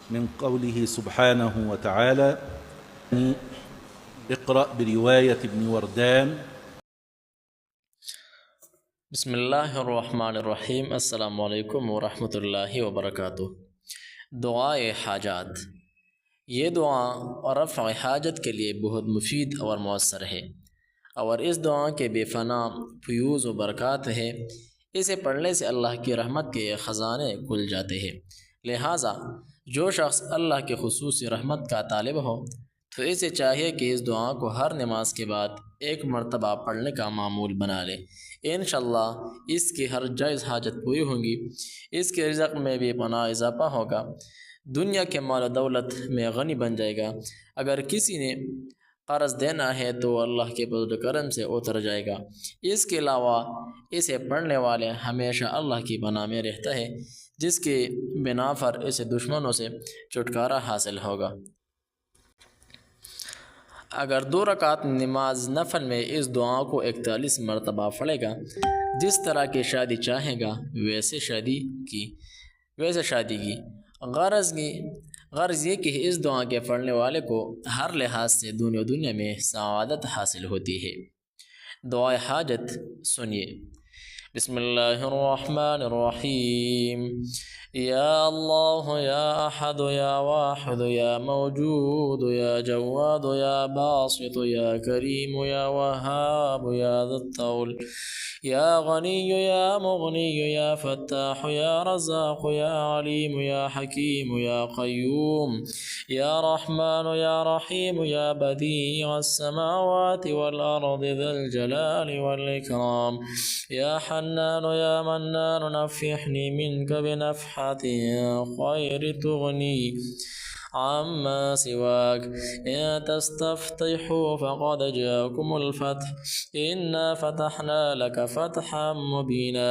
من قوله سبحانه وتعالى: اقرأ برواية ابن وردان. बिस्मिल्लाहिर्रहमानिर्रहीम। अस्सलामु अलैकुम वरहमतुल्लाहि वबरकातुह। दुआए हाजात। ये दुआ रफ़्अ हाजत के लिए बहुत मुफीद और मौसर है और इस दुआ के बेफना फ्यूज़ व बरक़ात है। इसे पढ़ने से अल्लाह की रहमत के ख़ज़ाने खुल जाते हैं। लिहाजा जो शख्स अल्लाह के खुसूसी रहमत का तालिब हो तो इसे चाहिए कि इस दुआ को हर नमाज के बाद एक मरतबा पढ़ने का मामूल बना ले। इंशाअल्लाह इसकी हर जायज़ हाजत पूरी होगी, इसके रिज़्क़ में भी पनाह इजाफ़ा होगा, दुनिया के माल दौलत में गनी बन जाएगा। अगर किसी ने कर्ज़ देना है तो अल्लाह के फज़ल करम से उतर जाएगा। इसके अलावा इसे पढ़ने वाले हमेशा अल्लाह की पनाह में रहता है, जिसके बिना पर इसे दुश्मनों से छुटकारा हासिल होगा। अगर 2 रकात नमाज नफल में इस दुआ को 41 मरतबा पढ़ेगा, जिस तरह की शादी चाहेगा वैसे शादी की। गर्ज़ ये कि इस दुआ के पढ़ने वाले को हर लिहाज से दुनिया में सआदत हासिल होती है। दुआ हाजत सुनिए। बिस्मिल्लाहिर्रहमानिर्रहीम। या अल्लाह या अहद या वाहिद या मौजूद या जवाद या बासित या करीम या वहाब या ज़ुत्तौल या गनी या मुगनी या फत्ताह या रज़ाक़ या अलीम या हकीम या क़य्यूम या रहमान या रहीम या बदीअ अस्समावाति वल अर्दि ज़ुल जलाली वल इकराम या हन्नान या मन्नान नफ़्फ़िहनी मिनक बिनफ़्हति ख़ैर तुग़नी अम्मा सिवाक। इन तस्तफ्तिहु फ़क़द जाअकुमुल फ़त्ह इन्ना फ़तहना लक फ़तहन मुबीना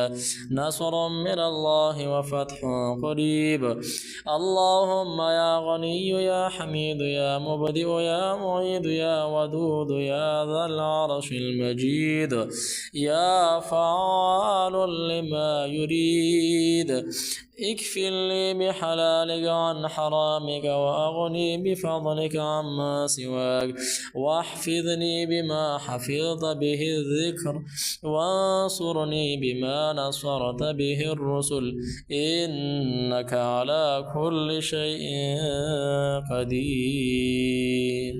नस्रम मिनल्लाहि व फ़त्हुन क़रीब। अल्लाहुम्मा या गनिय्यु या हमीदु या मुबदिअ या मुईदु या वदूदु या ज़ल अर्शिल मजीद या फ़अ्वालुन लिमा युरीद। इक्फ़िरली बिहलालिका अन हरामिका वअग़नी बिफ़ज़लिका अम्मा सिवाक वहफ़िज़नी बिमा हफ़िज़त बिहि ज़िक्र वंसुरनी बिमा नसरत बिहि रुसुल इन्नका अला कुल्लि शैइन क़दीर।